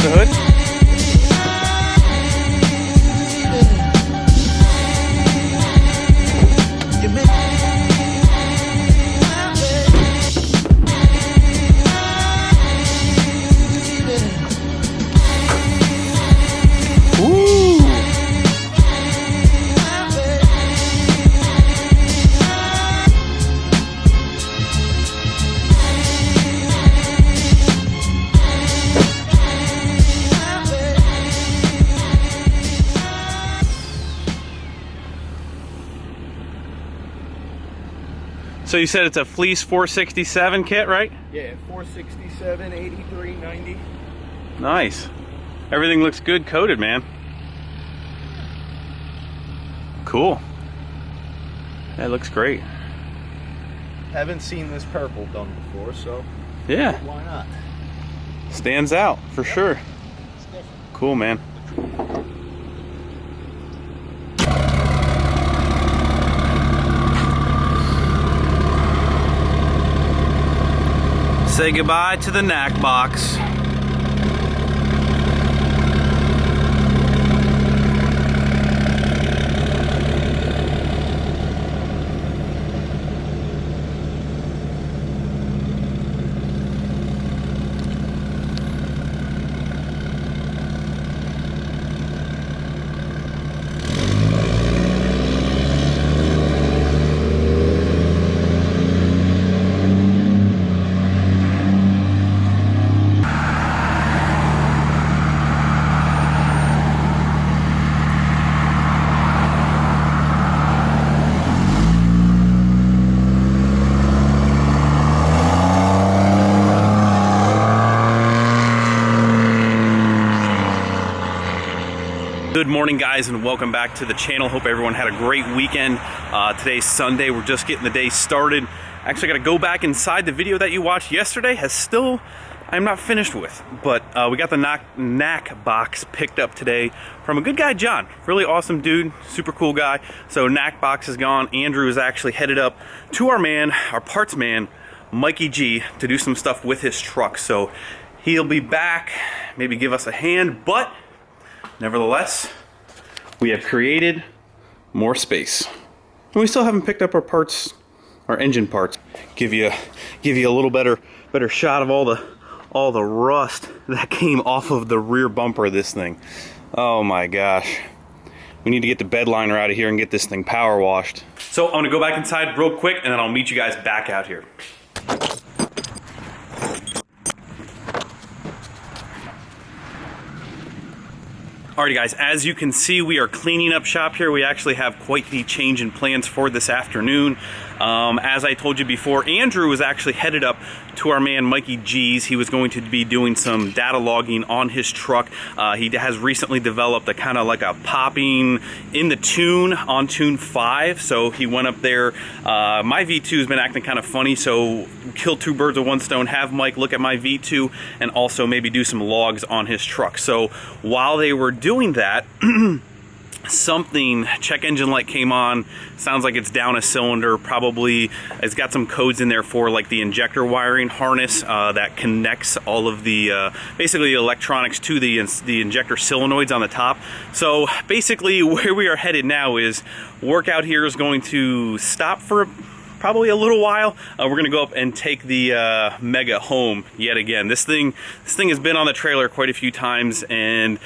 the hood. So you said it's a Fleece 467 kit, right? Yeah, 467, 83, 90. Nice. Everything looks good coated, man. Cool. That looks great. Haven't seen this purple done before, so yeah, why not? Stands out for sure. Cool, man. Say goodbye to the knack box. Good morning, guys, and welcome back to the channel. Hope everyone had a great weekend. Today's Sunday. We're just getting the day started. Actually, got to go back inside. The video that you watched yesterday I'm not finished with, but we got the knack box picked up today from a good guy, John. Really awesome dude, super cool guy. So knack box is gone. Andrew is actually headed up to our parts man, Mikey G, to do some stuff with his truck. So he'll be back, maybe give us a hand, but nevertheless, we have created more space. And we still haven't picked up our parts, our engine parts. Give you a little better shot of all the rust that came off of the rear bumper of this thing. Oh my gosh. We need to get the bed liner out of here and get this thing power washed. So I'm gonna go back inside real quick and then I'll meet you guys back out here. Alrighty guys, as you can see, we are cleaning up shop here. We actually have quite the change in plans for this afternoon. As I told you before, Andrew was actually headed up to our man Mikey G's. He was going to be doing some data logging on his truck. He has recently developed a kind of like a popping in the tune on tune 5. So he went up there. My V2 has been acting kind of funny, so kill two birds with one stone. Have Mike look at my V2 and also maybe do some logs on his truck. So while they were doing that, something, check engine light came on. Sounds like it's down a cylinder. Probably it's got some codes in there for like the injector wiring harness that connects all of the basically the electronics to the injector solenoids on the top. So basically where we are headed now is work out here is going to stop for probably a little while. We're gonna go up and take the Mega home yet again. This thing has been on the trailer quite a few times, and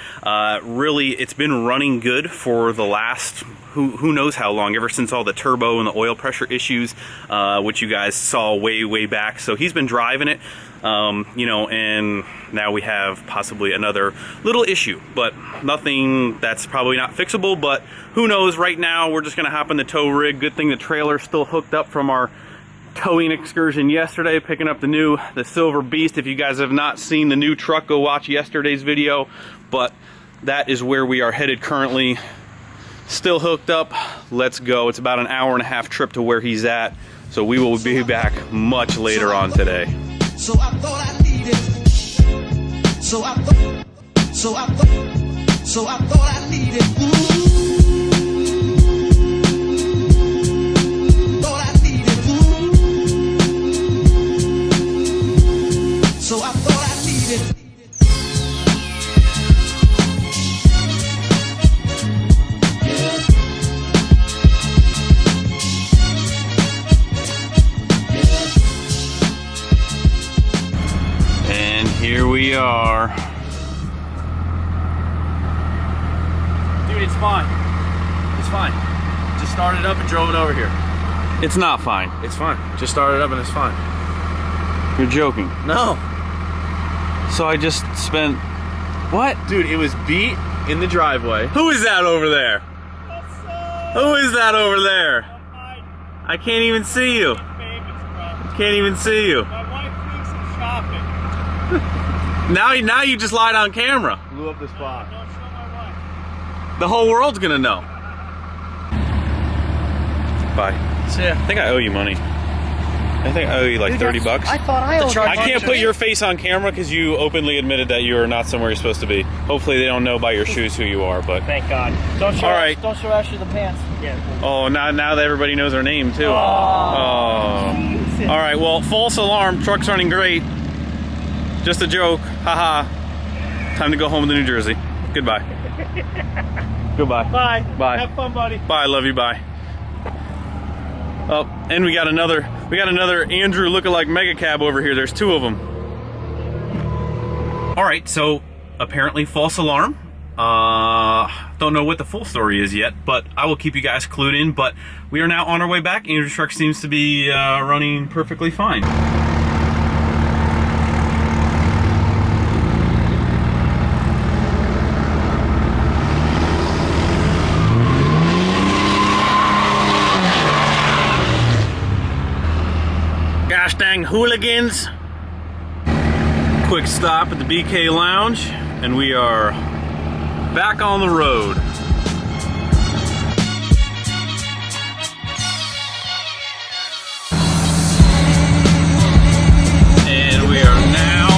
really it's been running good for the last who knows how long, ever since all the turbo and the oil pressure issues, which you guys saw way back. So he's been driving it, you know, and now we have possibly another little issue, but nothing that's probably not fixable, but who knows. Right now we're just gonna hop in the tow rig. Good thing the trailer's still hooked up from our towing excursion yesterday, picking up the Silver Beast. If you guys have not seen the new truck, go watch yesterday's video. But that is where we are headed currently. Still hooked up. Let's go. It's about an hour-and-a-half trip to where he's at, so we will be back much later on today. So I thought I needed. So I thought I needed. Thought I needed. So I thought I needed. fine. It's fine. Just started up and drove it over here. It's not fine. It's fine. Just started up and it's fine. You're joking. No. So I just spent... What? Dude, it was beat in the driveway. Who is that over there? Who is that over there? I can't even see you. Can't even see you. My wife thinks I'm shopping. Now you just lied on camera. Blew up the spot. Don't show my wife. The whole world's gonna know. Bye. See ya. I think I owe you money. I think I owe you like 30 bucks. I thought I owed I can't put your face on camera because you openly admitted that you are not somewhere you're supposed to be. Hopefully they don't know by your shoes who you are, but... Thank God. Don't show, All right. Don't show Ashley the pants. Yeah. Oh, now that everybody knows her name, too. Oh. All right, well, false alarm. Truck's running great. Just a joke. Haha. Time to go home to New Jersey. Goodbye. Goodbye. Bye. Bye. Have fun, buddy. Bye, love you, bye. Oh, and we got another Andrew lookalike mega cab over here. There's two of them. All right, so apparently false alarm. Don't know what the full story is yet, but I will keep you guys clued in. But we are now on our way back. Andrew's truck seems to be running perfectly fine. Gosh dang hooligans. Quick stop at the BK Lounge, and we are back on the road. And we are now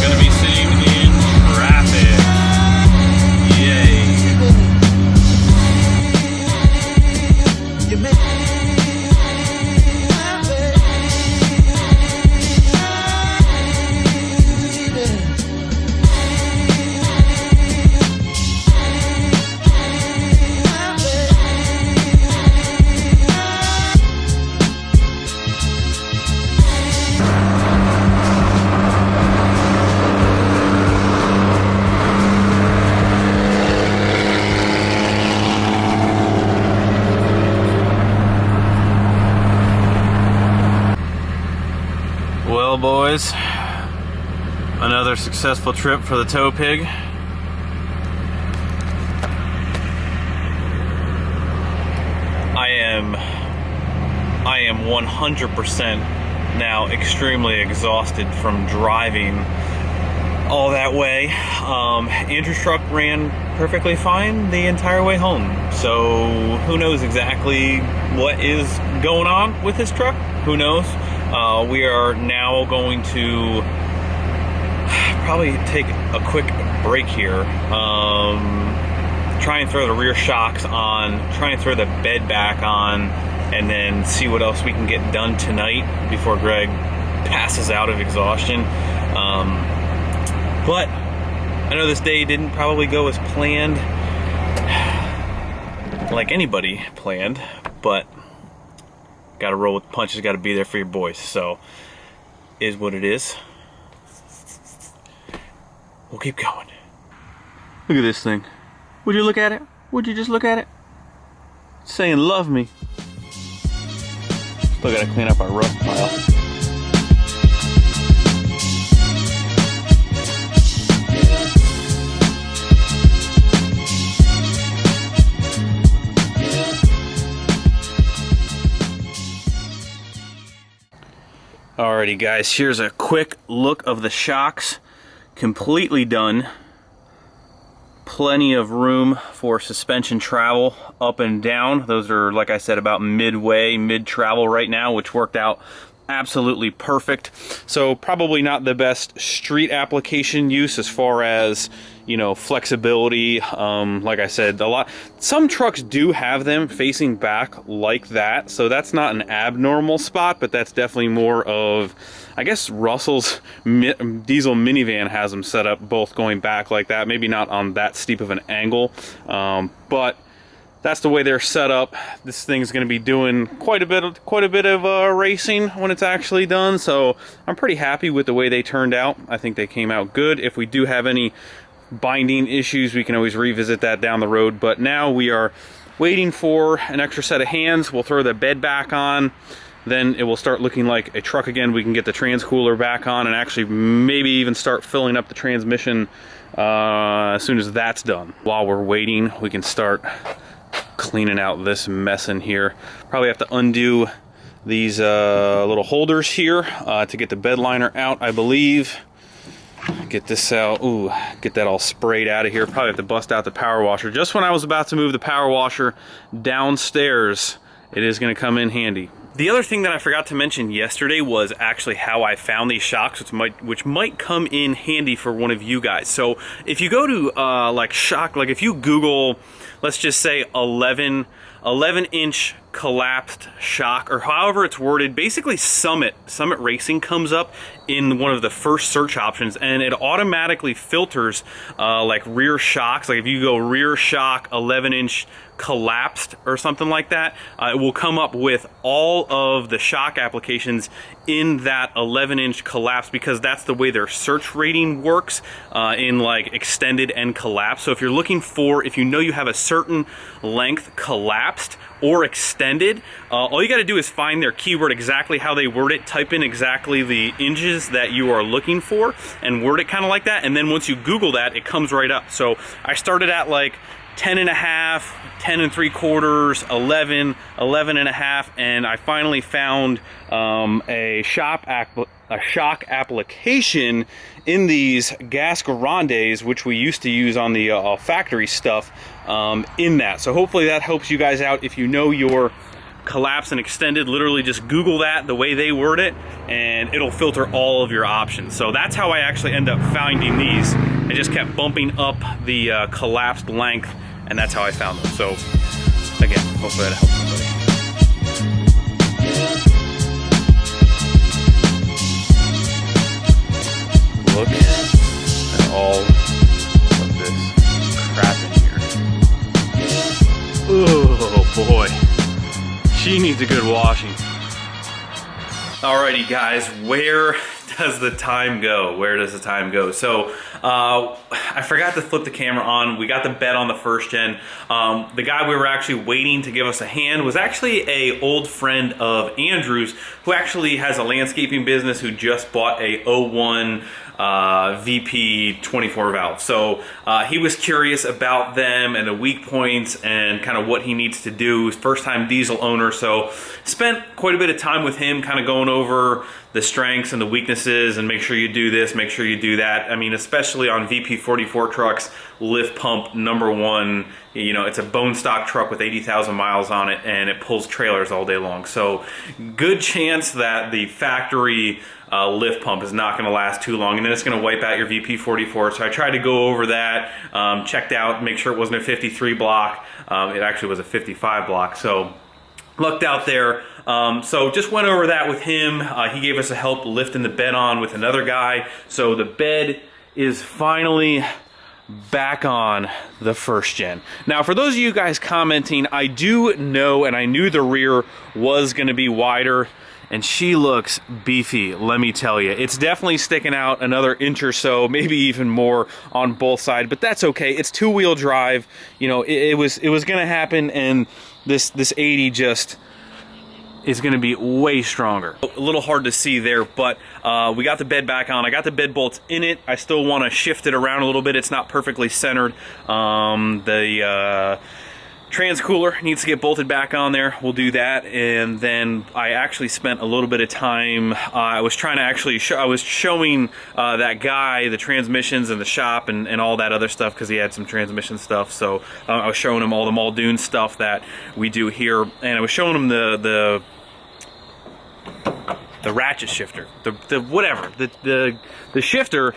gonna be sitting in traffic. Yay. Well, boys, another successful trip for the tow pig. I am 100% now extremely exhausted from driving all that way. Andrew's truck ran perfectly fine the entire way home, so who knows exactly what is going on with his truck? Who knows? We are now going to probably take a quick break here. Try and throw the rear shocks on, try and throw the bed back on, and then see what else we can get done tonight before Greg passes out of exhaustion. But I know this day didn't probably go as planned, like anybody planned, but gotta roll with the punches, gotta be there for your boys, so is what it is. We'll keep going. Look at this thing. Would you look at it? Would you just look at it? It's saying love me. Still gotta clean up our rust pile. Alrighty guys, here's a quick look of the shocks. Completely done. Plenty of room for suspension travel up and down. Those are, like I said, about midway, mid-travel right now, which worked out absolutely perfect. So probably not the best street application use as far as, you know, flexibility. Like I said, some trucks do have them facing back like that, so that's not an abnormal spot, but that's definitely more of, I guess Russell's diesel minivan has them set up both going back like that, maybe not on that steep of an angle, but that's the way they're set up. This thing's going to be doing quite a bit of racing when it's actually done, so I'm pretty happy with the way they turned out. I think they came out good. If we do have any binding issues, we can always revisit that down the road. But now we are waiting for an extra set of hands. We'll throw the bed back on, then it will start looking like a truck again. We can get the transcooler back on and actually maybe even start filling up the transmission as soon as that's done. While we're waiting, we can start cleaning out this mess in here. Probably have to undo these little holders here to get the bed liner out, I believe. Get this out. Ooh, get that all sprayed out of here. Probably have to bust out the power washer. Just when I was about to move the power washer downstairs, it is going to come in handy. The other thing that I forgot to mention yesterday was actually how I found these shocks, which might come in handy for one of you guys. So if you go to like if you Google, let's just say 11-inch collapsed shock, or however it's worded, basically Summit Racing comes up in one of the first search options, and it automatically filters like rear shocks. Like if you go rear shock 11-inch collapsed or something like that, it will come up with all of the shock applications in that 11-inch collapse, because that's the way their search rating works in like extended and collapsed. So if you're looking for, if you know you have a certain length collapsed or extended, all you got to do is find their keyword, exactly how they word it, type in exactly the inches that you are looking for and word it kind of like that, and then once you Google that, it comes right up. So I started at like 10.5, 10 3/4, 11, 11.5, and I finally found a shock application in these gas grandes, which we used to use on the factory stuff, in that. So hopefully that helps you guys out. If you know your collapse and extended, literally just Google that the way they word it, and it'll filter all of your options. So that's how I actually end up finding these. I just kept bumping up the collapsed length, and that's how I found them. So again, hopefully that helps somebody. Look at all of this crap in here. Oh boy, she needs a good washing. Alrighty guys, where does the time go? Where does the time go? So I forgot to flip the camera on. We got the bed on the first gen. The guy we were actually waiting to give us a hand was actually a old friend of Andrew's, who actually has a landscaping business, who just bought a 01 VP 24 valve. So he was curious about them and the weak points and kind of what he needs to do. First time diesel owner, so spent quite a bit of time with him kind of going over the strengths and the weaknesses, and make sure you do this, make sure you do that. I mean, especially on VP 44 trucks, lift pump #1, you know, it's a bone stock truck with 80,000 miles on it, and it pulls trailers all day long. So good chance that the factory lift pump is not going to last too long, and then it's going to wipe out your VP 44. So I tried to go over that, checked out, make sure it wasn't a 53 block. It actually was a 55 block. So lucked out there. So just went over that with him. He gave us a help lifting the bed on with another guy. So the bed is finally back on the first gen. Now, for those of you guys commenting, I do know, and I knew the rear was going to be wider, and she looks beefy, let me tell you. It's definitely sticking out another inch or so, maybe even more on both sides, but that's okay. It's two-wheel drive. You know, it was going to happen, and this 80 just is going to be way stronger. A little hard to see there, but we got the bed back on. I got the bed bolts in it. I still want to shift it around a little bit. It's not perfectly centered. The transcooler needs to get bolted back on there. We'll do that, and then I actually spent a little bit of time. I was trying to actually I was showing that guy the transmissions in the shop and all that other stuff, because he had some transmission stuff. So I was showing him all the Muldoon stuff that we do here, and I was showing him the ratchet shifter, the shifter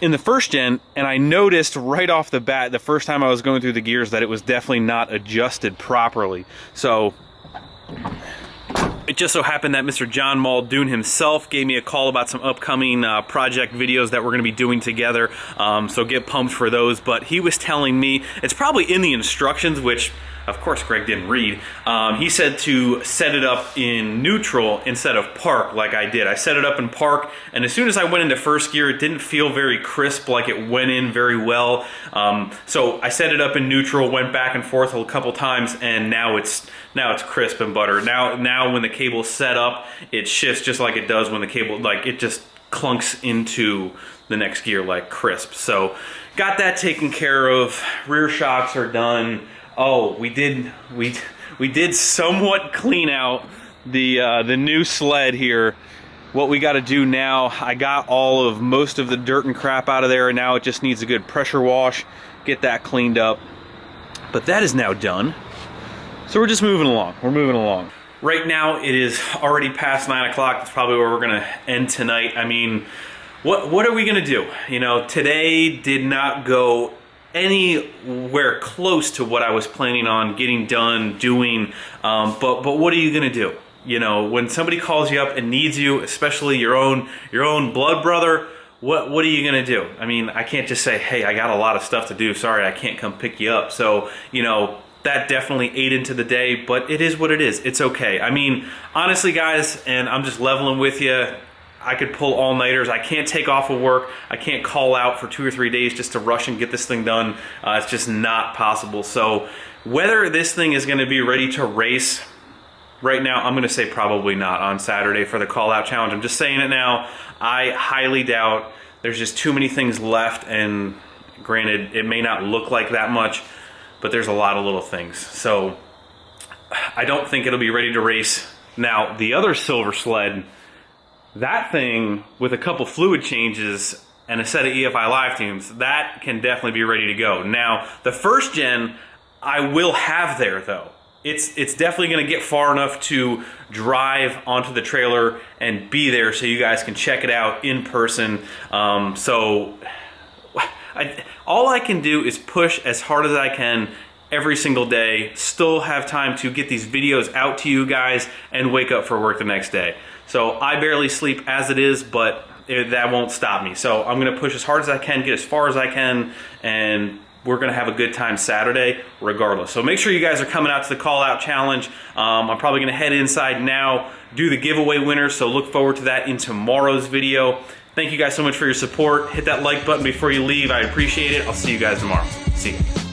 in the first gen, and I noticed right off the bat, the first time I was going through the gears, that it was definitely not adjusted properly. So it just so happened that Mr. John Muldoon himself gave me a call about some upcoming project videos that we're going to be doing together. So get pumped for those. But he was telling me, it's probably in the instructions, which of course Greg didn't read. He said to set it up in neutral instead of park like I did. I set it up in park, and as soon as I went into first gear, it didn't feel very crisp, like it went in very well. So I set it up in neutral, went back and forth a couple times, and now it's crisp and butter. Now when the cable's set up, it shifts just like it does when the cable, like it just clunks into the next gear like crisp. So got that taken care of. Rear shocks are done. Oh, we did somewhat clean out the new sled here. What we got to do now, I got most of the dirt and crap out of there, and now it just needs a good pressure wash, get that cleaned up. But that is now done. So we're just moving along. We're moving along. Right now it is already past 9 o'clock. That's probably where we're gonna end tonight. I mean, what are we gonna do? You know, today did not go anywhere close to what I was planning on getting done doing. But what are you gonna do? You know, when somebody calls you up and needs you, especially your own blood brother, what are you gonna do? I mean, I can't just say, hey, I got a lot of stuff to do. Sorry, I can't come pick you up. So, you know, that definitely ate into the day, but it is what it is. It's okay. I mean, honestly, guys, and I'm just leveling with you, I could pull all-nighters. I can't take off of work. I can't call out for 2 or 3 days just to rush and get this thing done. It's just not possible. So whether this thing is gonna be ready to race, right now, I'm gonna say probably not on Saturday for the call-out challenge. I'm just saying it now. I highly doubt. There's just too many things left, and granted, it may not look like that much, but there's a lot of little things. So I don't think it'll be ready to race. Now, the other silver sled, that thing with a couple fluid changes and a set of EFI live tunes, that can definitely be ready to go. Now, the first gen, I will have there though. It's definitely gonna get far enough to drive onto the trailer and be there so you guys can check it out in person. All I can do is push as hard as I can every single day, still have time to get these videos out to you guys, and wake up for work the next day. So I barely sleep as it is, but that won't stop me. So I'm gonna push as hard as I can, get as far as I can, and we're gonna have a good time Saturday regardless. So make sure you guys are coming out to the call out challenge. I'm probably gonna head inside now, do the giveaway winners, so look forward to that in tomorrow's video. Thank you guys so much for your support. Hit that like button before you leave. I appreciate it. I'll see you guys tomorrow. See you.